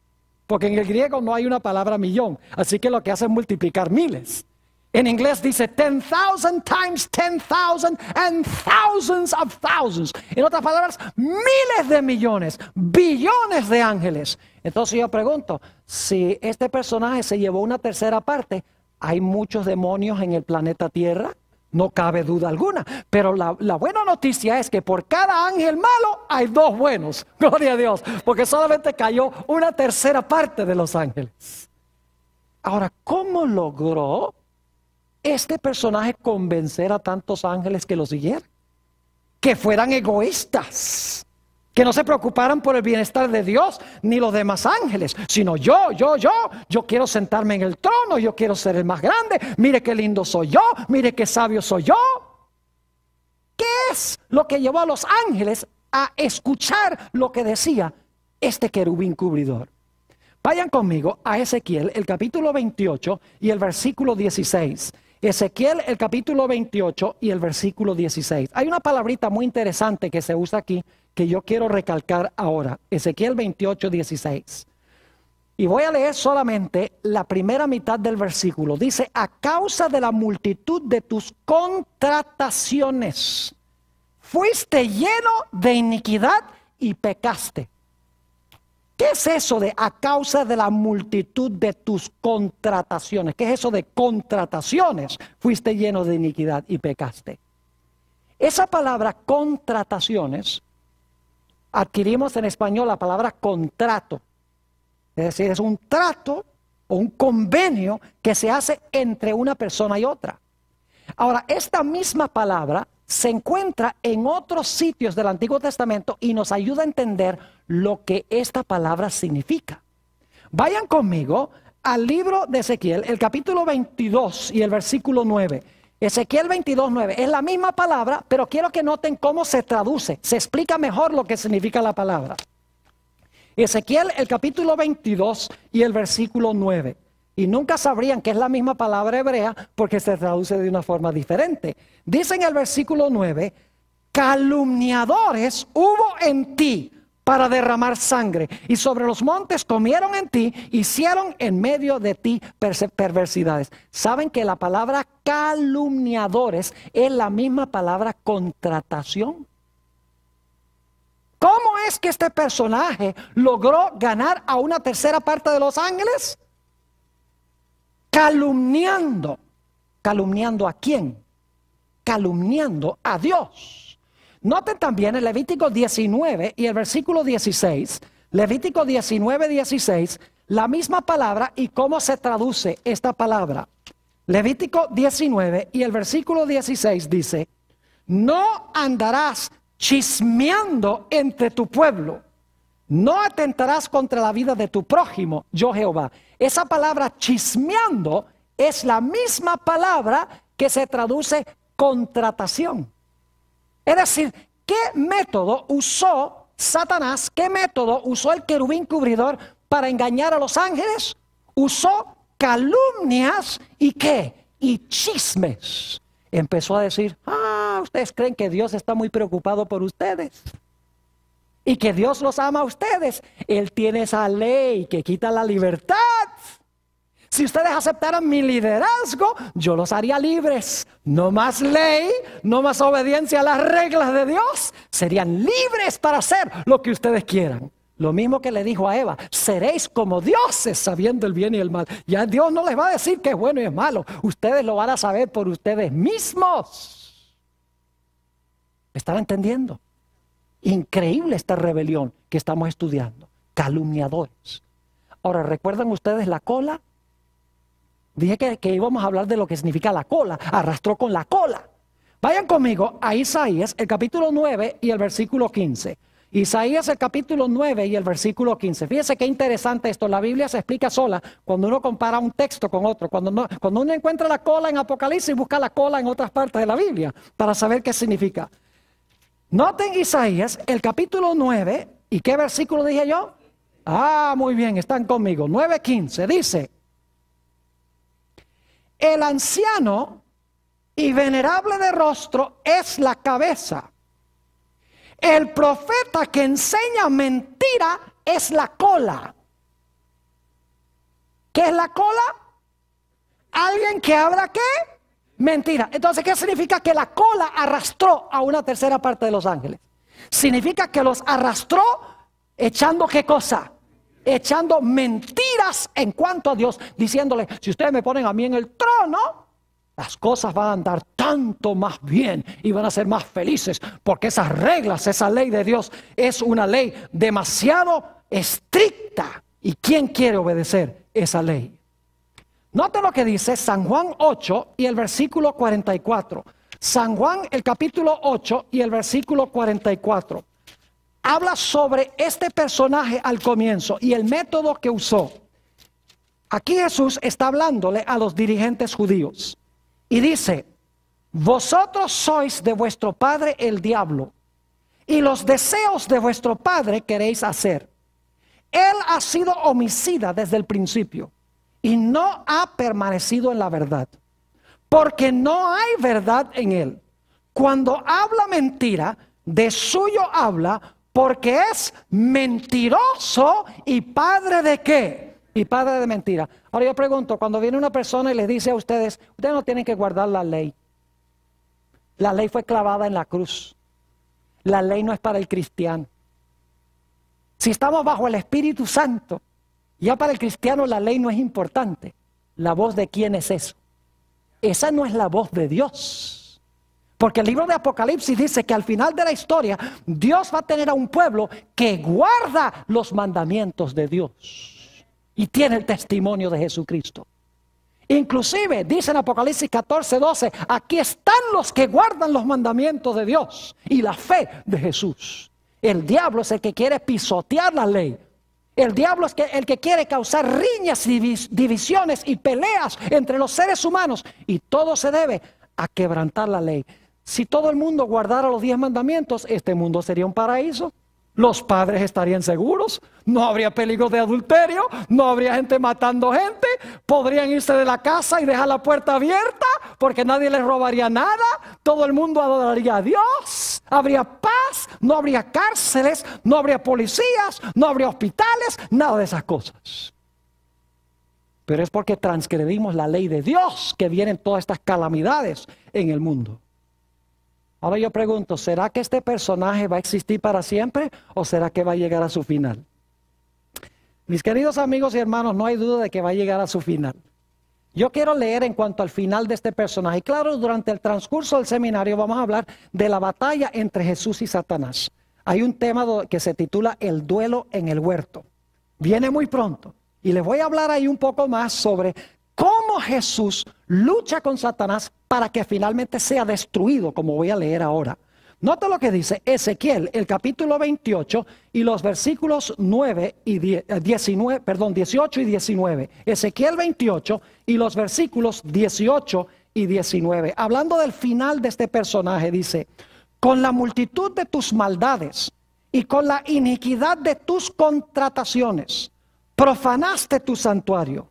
Porque en el griego no hay una palabra millón, así que lo que hace es multiplicar miles. En inglés dice 10,000 times 10,000 and thousands of thousands. En otras palabras, miles de millones, billones de ángeles. Entonces yo pregunto, si este personaje se llevó una tercera parte, ¿hay muchos demonios en el planeta Tierra? No cabe duda alguna. Pero la buena noticia es que por cada ángel malo hay dos buenos. Gloria a Dios. Porque solamente cayó una tercera parte de los ángeles. Ahora, ¿cómo logró este personaje convencer a tantos ángeles que lo siguieran? Que fueran egoístas, que no se preocuparan por el bienestar de Dios ni los demás ángeles, sino yo quiero sentarme en el trono, yo quiero ser el más grande, mire qué lindo soy yo, mire qué sabio soy yo. ¿Qué es lo que llevó a los ángeles a escuchar lo que decía este querubín cubridor? Vayan conmigo a Ezequiel, el capítulo 28 y el versículo 16. Ezequiel, el capítulo 28 y el versículo 16. Hay una palabrita muy interesante que se usa aquí, que yo quiero recalcar ahora. Ezequiel 28, 16. Y voy a leer solamente la primera mitad del versículo. Dice, a causa de la multitud de tus contrataciones, fuiste lleno de iniquidad y pecaste. ¿Qué es eso de a causa de la multitud de tus contrataciones? ¿Qué es eso de contrataciones? Fuiste lleno de iniquidad y pecaste. Esa palabra contrataciones, adquirimos en español la palabra contrato. Es decir, es un trato o un convenio que se hace entre una persona y otra. Ahora, esta misma palabra se encuentra en otros sitios del Antiguo Testamento y nos ayuda a entender lo que esta palabra significa. Vayan conmigo al libro de Ezequiel, el capítulo 22 y el versículo 9. Ezequiel 22, 9. Es la misma palabra, pero quiero que noten cómo se traduce. Se explica mejor lo que significa la palabra. Ezequiel, el capítulo 22 y el versículo 9. Y nunca sabrían que es la misma palabra hebrea porque se traduce de una forma diferente. Dice en el versículo 9, calumniadores hubo en ti para derramar sangre, y sobre los montes comieron en ti, hicieron en medio de ti perversidades. ¿Saben que la palabra calumniadores es la misma palabra contratación? ¿Cómo es que este personaje logró ganar a una tercera parte de los ángeles? Calumniando. ¿Calumniando a quién? Calumniando a Dios. Noten también en Levítico 19 y el versículo 16, Levítico 19, 16, la misma palabra y cómo se traduce esta palabra. Levítico 19 y el versículo 16 dice, no andarás chismeando entre tu pueblo, no atentarás contra la vida de tu prójimo, yo Jehová. Esa palabra chismeando es la misma palabra que se traduce contratación. Es decir, ¿qué método usó Satanás? ¿Qué método usó el querubín cubridor para engañar a los ángeles? Usó calumnias y ¿qué? Y chismes. Empezó a decir, ustedes creen que Dios está muy preocupado por ustedes y que Dios los ama a ustedes. Él tiene esa ley que quita la libertad. Si ustedes aceptaran mi liderazgo, yo los haría libres. No más ley, no más obediencia a las reglas de Dios. Serían libres para hacer lo que ustedes quieran. Lo mismo que le dijo a Eva, seréis como dioses sabiendo el bien y el mal. Ya Dios no les va a decir que es bueno y es malo. Ustedes lo van a saber por ustedes mismos. ¿Están entendiendo? Increíble esta rebelión que estamos estudiando. Calumniadores. Ahora, ¿recuerdan ustedes la cola? Dije que íbamos a hablar de lo que significa la cola. Arrastró con la cola. Vayan conmigo a Isaías, el capítulo 9 y el versículo 15. Isaías, el capítulo 9 y el versículo 15. Fíjense qué interesante esto. La Biblia se explica sola cuando uno compara un texto con otro. Cuando uno encuentra la cola en Apocalipsis, busca la cola en otras partes de la Biblia para saber qué significa. Noten Isaías, el capítulo 9. ¿Y qué versículo dije yo? Muy bien, están conmigo. 9:15 dice: el anciano y venerable de rostro es la cabeza. El profeta que enseña mentira es la cola. ¿Qué es la cola? Alguien que habla ¿qué? Mentira. Entonces, ¿qué significa que la cola arrastró a una tercera parte de los ángeles? Significa que los arrastró echando ¿qué cosa? Echando mentiras en cuanto a Dios, diciéndole, si ustedes me ponen a mí en el trono, las cosas van a andar tanto más bien y van a ser más felices, porque esas reglas, esa ley de Dios es una ley demasiado estricta. ¿Y quién quiere obedecer esa ley? Note lo que dice San Juan 8 y el versículo 44. San Juan, el capítulo 8 y el versículo 44. Habla sobre este personaje al comienzo y el método que usó. Aquí Jesús está hablándole a los dirigentes judíos y dice: vosotros sois de vuestro padre el diablo, y los deseos de vuestro padre queréis hacer. Él ha sido homicida desde el principio y no ha permanecido en la verdad, porque no hay verdad en él. Cuando habla mentira, de suyo habla, porque es mentiroso y padre de ¿qué? Y padre de mentira. Ahora yo pregunto, cuando viene una persona y les dice a ustedes, ustedes no tienen que guardar la ley. La ley fue clavada en la cruz. La ley no es para el cristiano. Si estamos bajo el Espíritu Santo, ya para el cristiano la ley no es importante. ¿La voz de quién es eso? Esa no es la voz de Dios. Porque el libro de Apocalipsis dice que al final de la historia Dios va a tener a un pueblo que guarda los mandamientos de Dios y tiene el testimonio de Jesucristo. Inclusive dice en Apocalipsis 14:12, aquí están los que guardan los mandamientos de Dios y la fe de Jesús. El diablo es el que quiere pisotear la ley. El diablo es el que quiere causar riñas, divisiones y peleas entre los seres humanos, y todo se debe a quebrantar la ley. Si todo el mundo guardara los 10 mandamientos, este mundo sería un paraíso. Los padres estarían seguros, no habría peligro de adulterio, no habría gente matando gente, podrían irse de la casa y dejar la puerta abierta porque nadie les robaría nada, todo el mundo adoraría a Dios, habría paz, no habría cárceles, no habría policías, no habría hospitales, nada de esas cosas. Pero es porque transgredimos la ley de Dios que vienen todas estas calamidades en el mundo. Ahora yo pregunto, ¿será que este personaje va a existir para siempre o será que va a llegar a su final? Mis queridos amigos y hermanos, no hay duda de que va a llegar a su final. Yo quiero leer en cuanto al final de este personaje. Y claro, durante el transcurso del seminario vamos a hablar de la batalla entre Jesús y Satanás. Hay un tema que se titula El duelo en el huerto. Viene muy pronto. Y les voy a hablar ahí un poco más sobre cómo Jesús lucha con Satanás para que finalmente sea destruido, como voy a leer ahora. Nota lo que dice Ezequiel, el capítulo 28 y los versículos 18 y 19. Ezequiel 28 y los versículos 18 y 19. Hablando del final de este personaje, dice: con la multitud de tus maldades y con la iniquidad de tus contrataciones, profanaste tu santuario.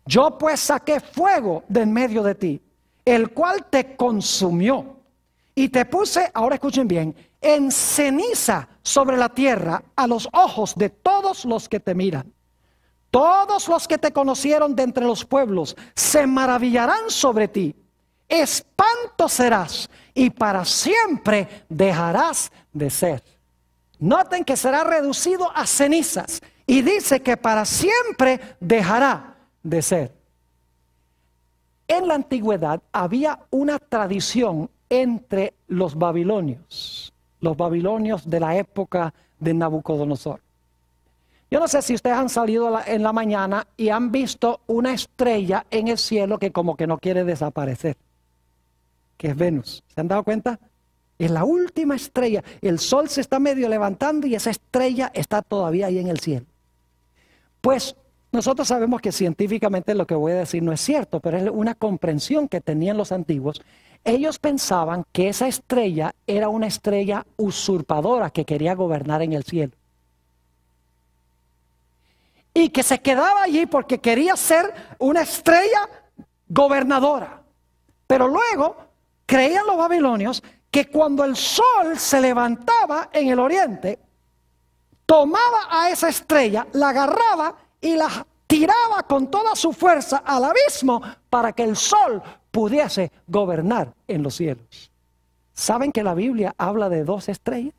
Yo pues saqué fuego de en medio de ti, el cual te consumió. Y te puse, ahora escuchen bien, en ceniza sobre la tierra a los ojos de todos los que te miran. Todos los que te conocieron de entre los pueblos se maravillarán sobre ti. Espanto serás y para siempre dejarás de ser. Noten que será reducido a cenizas y dice que para siempre dejará de ser. En la antigüedad había una tradición entre los babilonios de la época de Nabucodonosor. Yo no sé si ustedes han salido en la mañana y han visto una estrella en el cielo que como que no quiere desaparecer, que es Venus. ¿Se han dado cuenta? Es la última estrella. El sol se está medio levantando y esa estrella está todavía ahí en el cielo. Pues nosotros sabemos que científicamente lo que voy a decir no es cierto, pero es una comprensión que tenían los antiguos. Ellos pensaban que esa estrella era una estrella usurpadora que quería gobernar en el cielo. Y que se quedaba allí porque quería ser una estrella gobernadora. Pero luego creían los babilonios que cuando el sol se levantaba en el oriente, tomaba a esa estrella, la agarraba y la tiraba con toda su fuerza al abismo para que el sol pudiese gobernar en los cielos. ¿Saben que la Biblia habla de dos estrellas?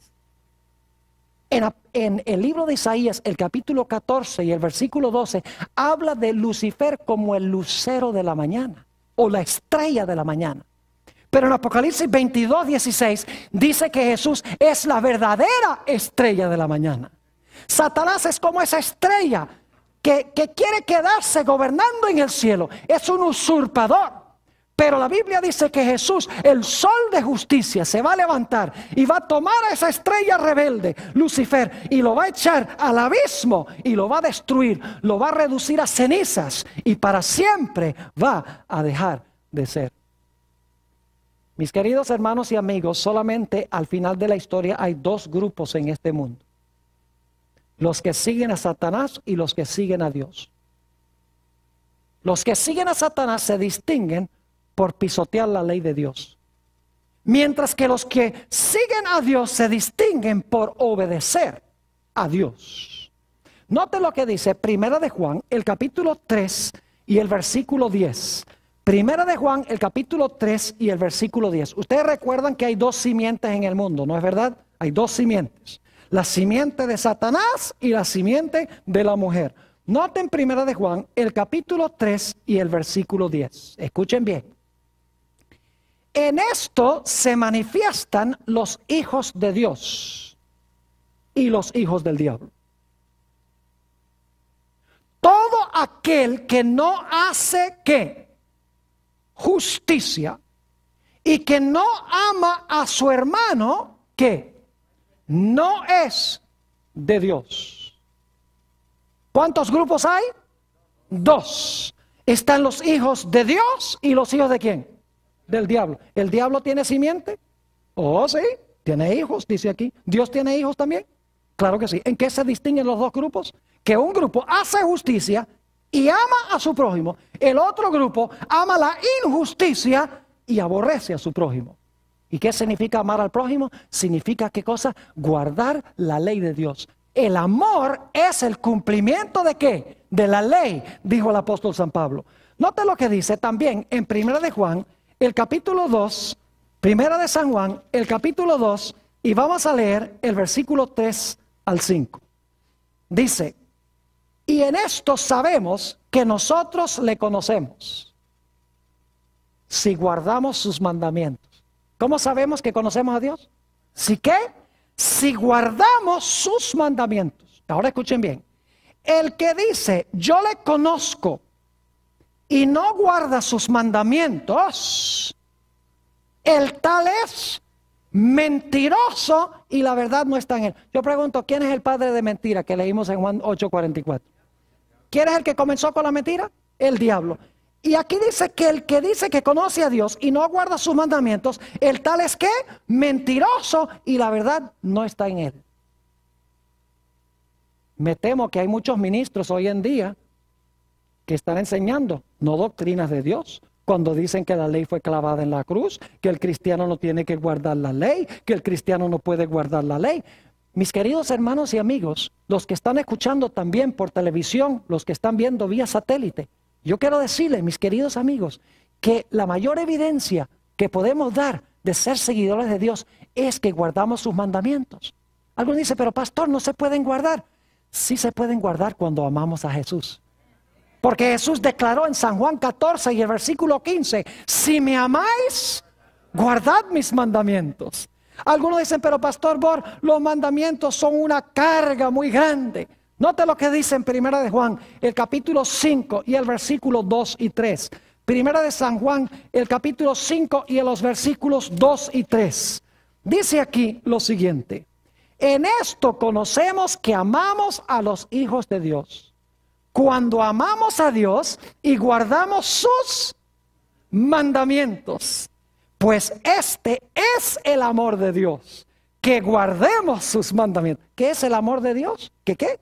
En el libro de Isaías, el capítulo 14 y el versículo 12, habla de Lucifer como el lucero de la mañana o la estrella de la mañana. Pero en Apocalipsis 22, 16 dice que Jesús es la verdadera estrella de la mañana. Satanás es como esa estrella que quiere quedarse gobernando en el cielo. Es un usurpador. Pero la Biblia dice que Jesús, el sol de justicia, se va a levantar y va a tomar a esa estrella rebelde, Lucifer, y lo va a echar al abismo y lo va a destruir, lo va a reducir a cenizas y para siempre va a dejar de ser. Mis queridos hermanos y amigos, solamente al final de la historia hay dos grupos en este mundo: los que siguen a Satanás y los que siguen a Dios. Los que siguen a Satanás se distinguen por pisotear la ley de Dios, mientras que los que siguen a Dios se distinguen por obedecer a Dios. Note lo que dice Primera de Juan, el capítulo 3 y el versículo 10. Primera de Juan, el capítulo 3 y el versículo 10. Ustedes recuerdan que hay dos simientes en el mundo, ¿no es verdad? Hay dos simientes: la simiente de Satanás y la simiente de la mujer. Noten Primera de Juan, el capítulo 3 y el versículo 10. Escuchen bien. En esto se manifiestan los hijos de Dios y los hijos del diablo. Todo aquel que no hace ¿qué? Justicia y que no ama a su hermano, ¿qué? No es de Dios. ¿Cuántos grupos hay? Dos. Están los hijos de Dios y los hijos de ¿quién? Del diablo. ¿El diablo tiene simiente? Oh, sí, tiene hijos, dice aquí. ¿Dios tiene hijos también? Claro que sí. ¿En qué se distinguen los dos grupos? Que un grupo hace justicia y ama a su prójimo. El otro grupo ama la injusticia y aborrece a su prójimo. ¿Y qué significa amar al prójimo? Significa, ¿qué cosa? Guardar la ley de Dios. El amor es el cumplimiento ¿de qué? De la ley, dijo el apóstol San Pablo. Note lo que dice también en 1 de Juan, el capítulo 2, 1 de San Juan, el capítulo 2, y vamos a leer el versículo 3 al 5. Dice, y en esto sabemos que nosotros le conocemos, si guardamos sus mandamientos. ¿Cómo sabemos que conocemos a Dios? ¿Si qué? Si guardamos sus mandamientos. Ahora escuchen bien. El que dice, yo le conozco y no guarda sus mandamientos, el tal es mentiroso y la verdad no está en él. Yo pregunto, ¿quién es el padre de mentira que leímos en Juan 8:44? ¿Quién es el que comenzó con la mentira? El diablo. Y aquí dice que conoce a Dios y no guarda sus mandamientos, el tal es que mentiroso y la verdad no está en él. Me temo que hay muchos ministros hoy en día que están enseñando no doctrinas de Dios, cuando dicen que la ley fue clavada en la cruz, que el cristiano no tiene que guardar la ley, que el cristiano no puede guardar la ley. Mis queridos hermanos y amigos, los que están escuchando también por televisión, los que están viendo vía satélite, yo quiero decirles, mis queridos amigos, que la mayor evidencia que podemos dar de ser seguidores de Dios es que guardamos sus mandamientos. Alguien dice, pero pastor, ¿no se pueden guardar? Sí se pueden guardar cuando amamos a Jesús. Porque Jesús declaró en San Juan 14 y el versículo 15, si me amáis, guardad mis mandamientos. Algunos dicen, pero pastor Bor, los mandamientos son una carga muy grande. Note lo que dice en 1 de Juan, el capítulo 5 y el versículo 2 y 3. 1 de San Juan, el capítulo 5 y los versículos 2 y 3. Dice aquí lo siguiente. En esto conocemos que amamos a los hijos de Dios. Cuando amamos a Dios y guardamos sus mandamientos. Pues este es el amor de Dios. Que guardemos sus mandamientos. ¿Qué es el amor de Dios? ¿Qué?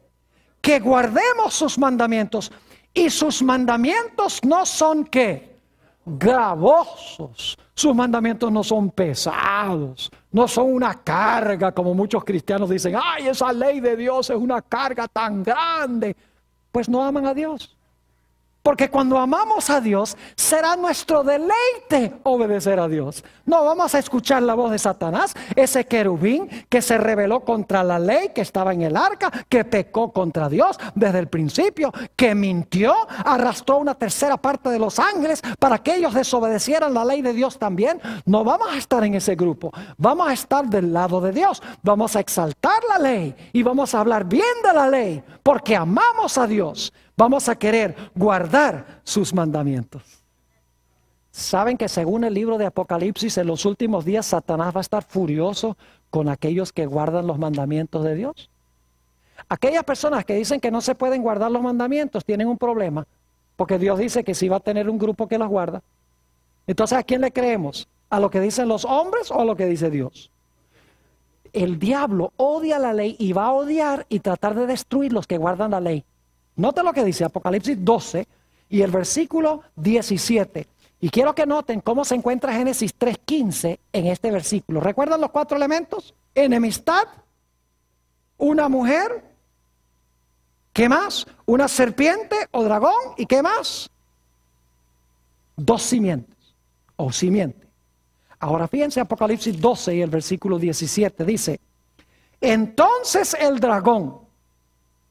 Que guardemos sus mandamientos. Y sus mandamientos no son ¿qué? Gravosos. Sus mandamientos no son pesados. No son una carga como muchos cristianos dicen. ¡Ay, esa ley de Dios es una carga tan grande! Pues no aman a Dios. Porque cuando amamos a Dios, será nuestro deleite obedecer a Dios. No vamos a escuchar la voz de Satanás, ese querubín que se rebeló contra la ley, que estaba en el arca, que pecó contra Dios desde el principio, que mintió, arrastró una tercera parte de los ángeles para que ellos desobedecieran la ley de Dios también. No vamos a estar en ese grupo, vamos a estar del lado de Dios. Vamos a exaltar la ley y vamos a hablar bien de la ley, porque amamos a Dios. Vamos a querer guardar sus mandamientos. ¿Saben que según el libro de Apocalipsis, en los últimos días Satanás va a estar furioso con aquellos que guardan los mandamientos de Dios? Aquellas personas que dicen que no se pueden guardar los mandamientos tienen un problema, porque Dios dice que sí va a tener un grupo que los guarda. Entonces, ¿a quién le creemos? ¿A lo que dicen los hombres o a lo que dice Dios? El diablo odia la ley y va a odiar y tratar de destruir los que guardan la ley. Noten lo que dice Apocalipsis 12 y el versículo 17. Y quiero que noten cómo se encuentra Génesis 3:15 en este versículo. ¿Recuerdan los 4 elementos? Enemistad, una mujer, ¿qué más? Una serpiente o dragón, ¿y qué más? 2 simientes o simiente. Ahora fíjense Apocalipsis 12 y el versículo 17 dice, entonces el dragón,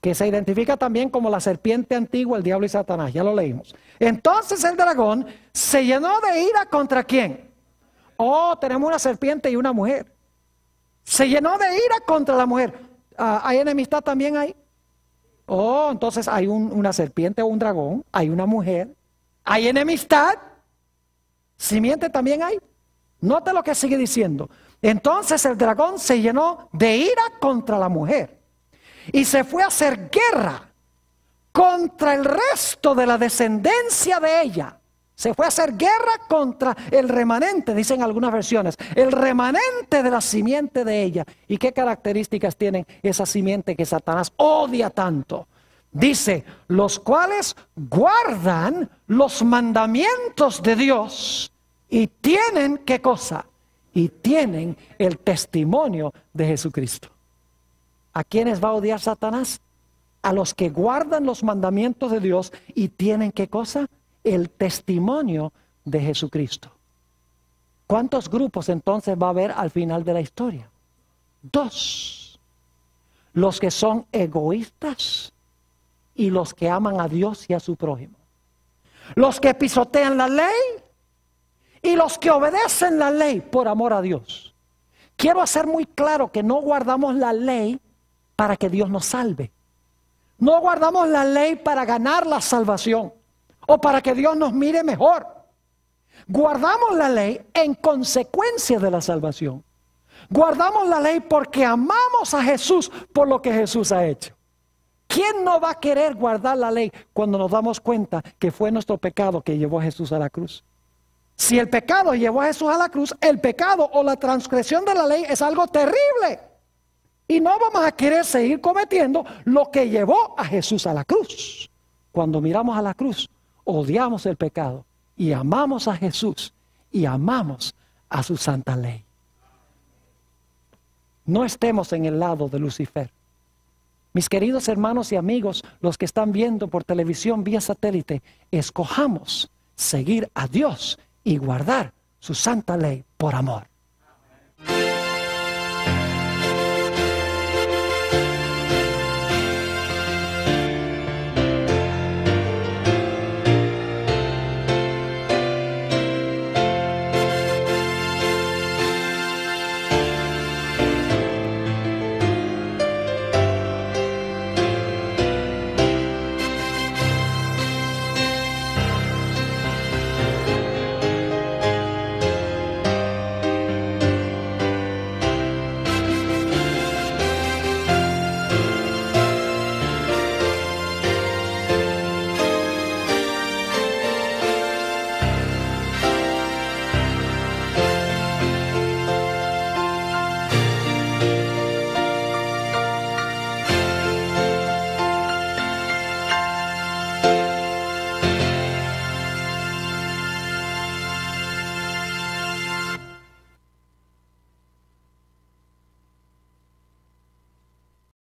que se identifica también como la serpiente antigua, el diablo y Satanás, ya lo leímos. Entonces el dragón se llenó de ira ¿contra quién? Oh, tenemos una serpiente y una mujer. Se llenó de ira contra la mujer. ¿Hay enemistad también ahí? Oh, entonces hay una serpiente o un dragón, hay una mujer, hay enemistad. ¿Simiente también hay? Note lo que sigue diciendo. Entonces el dragón se llenó de ira contra la mujer. Y se fue a hacer guerra contra el resto de la descendencia de ella. Se fue a hacer guerra contra el remanente, dicen algunas versiones, el remanente de la simiente de ella. ¿Y qué características tienen esa simiente que Satanás odia tanto? Dice, los cuales guardan los mandamientos de Dios y tienen, ¿qué cosa? Y tienen el testimonio de Jesucristo. ¿A quiénes va a odiar Satanás? A los que guardan los mandamientos de Dios y tienen, ¿qué cosa? El testimonio de Jesucristo. ¿Cuántos grupos entonces va a haber al final de la historia? 2. Los que son egoístas y los que aman a Dios y a su prójimo. Los que pisotean la ley y los que obedecen la ley por amor a Dios. Quiero hacer muy claro que no guardamos la ley para que Dios nos salve. No guardamos la ley para ganar la salvación o para que Dios nos mire mejor. Guardamos la ley en consecuencia de la salvación. Guardamos la ley porque amamos a Jesús por lo que Jesús ha hecho. ¿Quién no va a querer guardar la ley cuando nos damos cuenta que fue nuestro pecado que llevó a Jesús a la cruz? Si el pecado llevó a Jesús a la cruz, el pecado o la transgresión de la ley es algo terrible. Y no vamos a querer seguir cometiendo lo que llevó a Jesús a la cruz. Cuando miramos a la cruz, odiamos el pecado y amamos a Jesús y amamos a su santa ley. No estemos en el lado de Lucifer. Mis queridos hermanos y amigos, los que están viendo por televisión vía satélite, escojamos seguir a Dios y guardar su santa ley por amor.